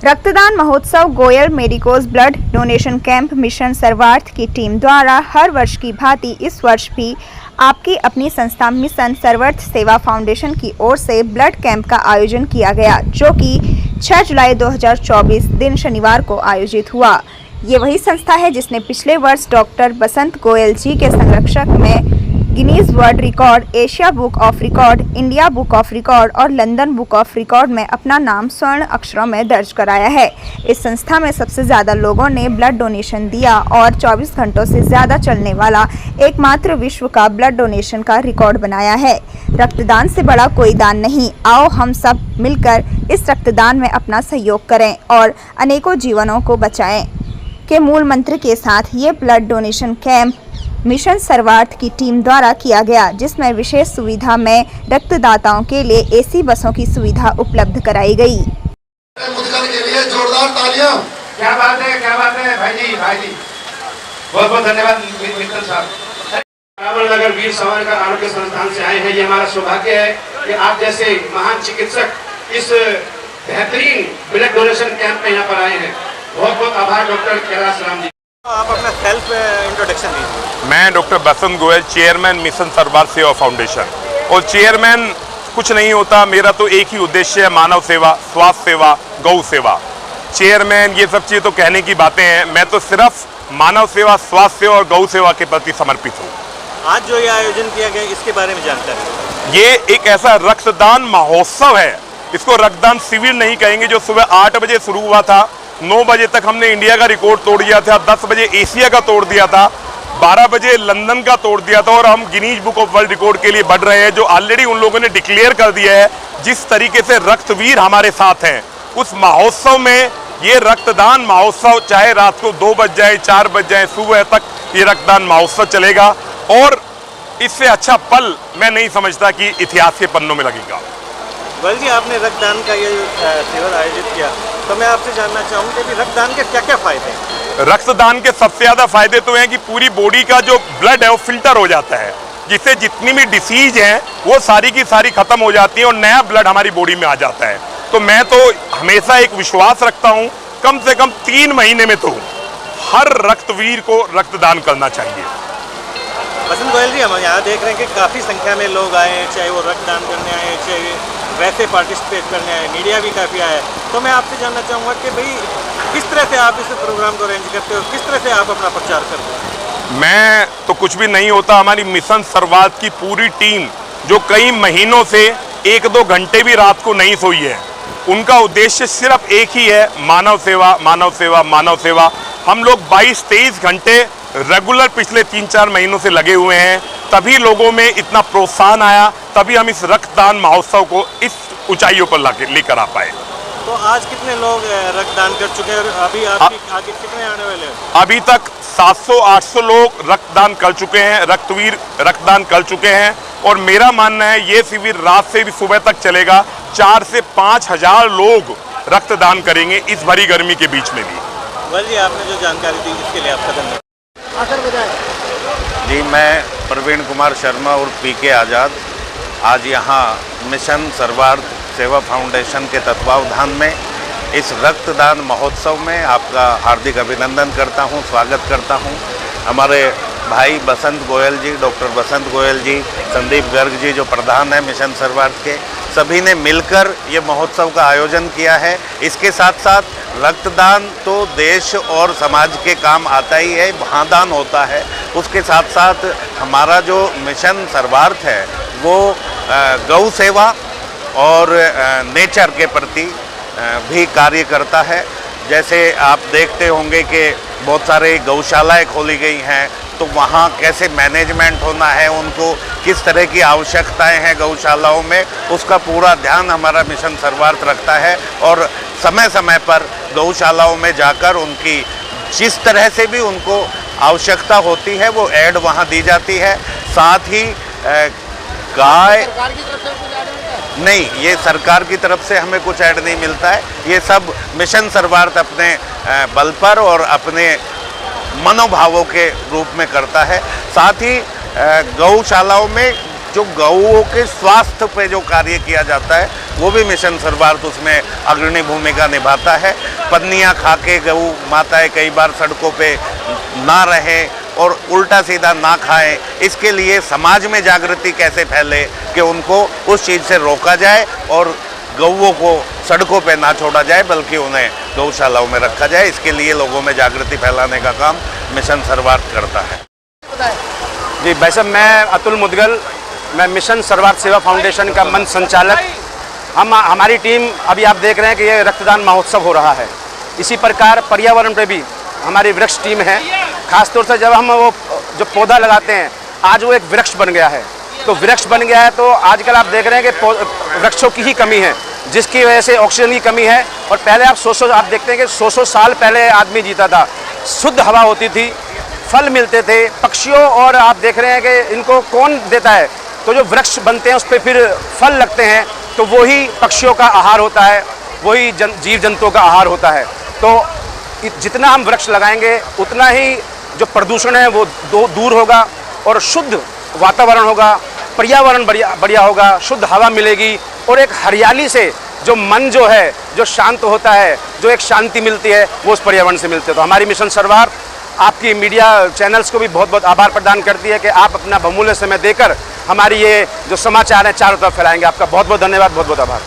रक्तदान महोत्सव Goyal medicos blood donation camp mission Sarvarth की टीम द्वारा हर वर्ष की भांति इस वर्ष भी आपकी अपनी संस्था मिशन सर्वार्थ सेवा फाउंडेशन की ओर से ब्लड कैंप का आयोजन किया गया, जो कि 6 जुलाई 2024 दिन शनिवार को आयोजित हुआ। ये वही संस्था है जिसने पिछले वर्ष डॉक्टर बसंत गोयल जी के संरक्षक में Guinness world record, Asia book of record, India book of record और लंदन बुक ऑफ रिकॉर्ड में अपना नाम स्वर्ण अक्षरों में दर्ज कराया है। इस संस्था में सबसे ज़्यादा लोगों ने ब्लड डोनेशन दिया और 24 घंटों से ज़्यादा चलने वाला एकमात्र विश्व का ब्लड डोनेशन का रिकॉर्ड बनाया है। रक्तदान से बड़ा कोई दान नहीं। आओ हम सब मिलकर इस रक्तदान में अपना सहयोग करें और अनेकों जीवनों को बचाएं के मूल मंत्र के साथ ये blood donation camp mission Sarvarth की टीम द्वारा किया गया, जिसमें विशेष सुविधा में रक्तदाताओं के लिए एसी बसों की सुविधा उपलब्ध कराई गई। के लिए जोरदार तालियां। क्या बात है भाई जी बहुत बहुत धन्यवाद मित्तल साहब। रावण नगर वीर सावरकर आरोग्य संस्थान से आए हैं। ये हमारा सौभाग्य है कि आप जैसे महान चिकित्सक इस बेहतरीन ब्लड डोनेशन कैंप में यहाँ पर आए हैं। बहुत बहुत आभार डॉक्टर कैलाश राम जी। आप अपना सेल्फ इंट्रोडक्शन दीजिए। मैं डॉक्टर बसंत गोयल, चेयरमैन मिशन सर्वार्थ सेवा फाउंडेशन। और चेयरमैन कुछ नहीं होता, मेरा तो एक ही उद्देश्य है, मानव सेवा, स्वास्थ्य सेवा, गौ सेवा। चेयरमैन ये सब चीज़ तो कहने की बातें हैं, मैं तो सिर्फ मानव सेवा, स्वास्थ्य सेवा और गौ सेवा के प्रति समर्पित हूँ। आज जो ये आयोजन किया गया इसके बारे में जानकारी। ये एक ऐसा रक्तदान महोत्सव है, इसको रक्तदान शिविर नहीं कहेंगे, जो सुबह 8 बजे शुरू हुआ था। 9 बजे तक हमने इंडिया का रिकॉर्ड तोड़ दिया था, 10 बजे एशिया का तोड़ दिया था, 12 बजे लंदन का तोड़ दिया था और हम Guinness book of world record के लिए बढ़ रहे हैं, जो ऑलरेडी उन लोगों ने डिक्लेयर कर दिया है। जिस तरीके से रक्तवीर हमारे साथ हैं, उस महोत्सव में ये रक्तदान महोत्सव चाहे रात को 2 बज जाए, 4 बज जाए, सुबह तक ये रक्तदान महोत्सव चलेगा और इससे अच्छा पल मैं नहीं समझता कि इतिहास के पन्नों में लगेगा। गोयल जी, आपने रक्तदान का ये शिविर आयोजित किया, तो मैं आपसे जानना चाहूँगा कि रक्तदान के क्या क्या फायदे हैं? रक्तदान के सबसे ज़्यादा फायदे तो हैं कि पूरी बॉडी का जो ब्लड है वो फिल्टर हो जाता है, जिससे जितनी भी डिसीज हैं वो सारी की सारी खत्म हो जाती है और नया ब्लड हमारी बॉडी में आ जाता है। तो मैं तो हमेशा एक विश्वास रखता हूँ, कम से कम 3 महीने में तो हर रक्तवीर को रक्तदान करना चाहिए। बसंत गोयल जी, हम यहाँ देख रहे हैं कि काफ़ी संख्या में लोग आए हैं, चाहे वो रक्तदान करने आए, चाहे वैसे पार्टिसिपेट करने आए, मीडिया भी काफ़ी आया है। तो मैं आपसे जानना चाहूँगा कि भाई किस तरह से आप इस प्रोग्राम को अरेंज करते हो, किस तरह से आप अपना प्रचार करते हो? मैं तो कुछ भी नहीं होता, हमारी मिशन सर्वार्थ की पूरी टीम जो कई महीनों से 1-2 घंटे भी रात को नहीं सोई है, उनका उद्देश्य सिर्फ एक ही है, मानव सेवा, मानव सेवा, मानव सेवा। हम लोग 22-23 घंटे रेगुलर पिछले 3-4 महीनों से लगे हुए हैं, तभी लोगों में इतना प्रोत्साहन आया, तभी हम इस रक्तदान महोत्सव को इस ऊंचाइयों पर लेकर आ पाए। तो आज कितने लोग रक्तदान कर चुके हैं और अभी आपके आगे कितने आने वाले हैं? अभी तक 700-800 लोग रक्तदान कर चुके हैं, रक्तवीर रक्तदान कर चुके हैं और मेरा मानना है ये शिविर रात से भी सुबह तक चलेगा। 4 से 5 हजार लोग रक्तदान करेंगे इस भरी गर्मी के बीच में भी। गोयल जी, आपने जो जानकारी दी इसके लिए आपका धन्यवाद। जी, मैं प्रवीण कुमार शर्मा और पीके आज़ाद आज यहाँ मिशन सर्वार्थ सेवा फाउंडेशन के तत्वावधान में इस रक्तदान महोत्सव में आपका हार्दिक अभिनंदन करता हूँ, स्वागत करता हूँ। हमारे भाई बसंत गोयल जी, डॉक्टर बसंत गोयल जी, संदीप गर्ग जी जो प्रधान हैं मिशन सर्वार्थ के, सभी ने मिलकर ये महोत्सव का आयोजन किया है। इसके साथ साथ रक्तदान तो देश और समाज के काम आता ही है, महादान होता है। उसके साथ साथ हमारा जो मिशन सर्वार्थ है वो गौ सेवा और नेचर के प्रति भी कार्य करता है। जैसे आप देखते होंगे कि बहुत सारे गौशालाएं खोली गई हैं, तो वहाँ कैसे मैनेजमेंट होना है, उनको किस तरह की आवश्यकताएं हैं गौशालाओं में, उसका पूरा ध्यान हमारा मिशन सर्वार्थ रखता है और समय समय पर गौशालाओं में जाकर उनकी जिस तरह से भी उनको आवश्यकता होती है वो ऐड वहाँ दी जाती है। साथ ही गाय नहीं, ये सरकार की तरफ से हमें कुछ ऐड नहीं मिलता है, ये सब मिशन सर्वार्थ अपने बल पर और अपने मनोभावों के रूप में करता है। साथ ही गौशालाओं में जो गौओं के स्वास्थ्य पे जो कार्य किया जाता है वो भी मिशन सर्वार्थ उसमें अग्रणी भूमिका निभाता है। पन्नियाँ खा के गौ माताएँ कई बार सड़कों पे ना रहें और उल्टा सीधा ना खाएं, इसके लिए समाज में जागृति कैसे फैले कि उनको उस चीज़ से रोका जाए और गौओं को सड़कों पे ना छोड़ा जाए बल्कि उन्हें गौशालाओं में रखा जाए। इसके लिए लोगों में जागृति फैलाने का काम मिशन सर्वार्थ करता है। जी भाई साहब, मैं अतुल मुदगल, मैं मिशन सर्वार्थ सेवा फाउंडेशन का मंच संचालक। हमारी टीम अभी आप देख रहे हैं कि ये रक्तदान महोत्सव हो रहा है। इसी प्रकार पर्यावरण पे भी हमारी वृक्ष टीम है। खासतौर से जब हम वो जो पौधा लगाते हैं, आज वो एक वृक्ष बन गया है। तो वृक्ष बन गया है तो आजकल आप देख रहे हैं कि वृक्षों की ही कमी है, जिसकी वजह से ऑक्सीजन की कमी है। और पहले आप आप देखते हैं कि 100 साल पहले आदमी जीता था, शुद्ध हवा होती थी, फल मिलते थे पक्षियों, और आप देख रहे हैं कि इनको कौन देता है, तो जो वृक्ष बनते हैं उस पर फिर फल लगते हैं, तो वही पक्षियों का आहार होता है, वही जीव जंतुओं का आहार होता है। तो जितना हम वृक्ष लगाएंगे उतना ही जो प्रदूषण है वो दूर होगा और शुद्ध वातावरण होगा, पर्यावरण बढ़िया होगा, शुद्ध हवा मिलेगी और एक हरियाली से जो मन जो है जो शांत होता है, जो एक शांति मिलती है, वो उस पर्यावरण से मिलती है। तो हमारी मिशन सर्वार्थ आपकी मीडिया चैनल्स को भी बहुत बहुत आभार प्रदान करती है कि आप अपना बहुमूल्य समय देकर हमारी ये जो समाचार है चारों तरफ फैलाएंगे। आपका बहुत बहुत धन्यवाद, बहुत बहुत आभार।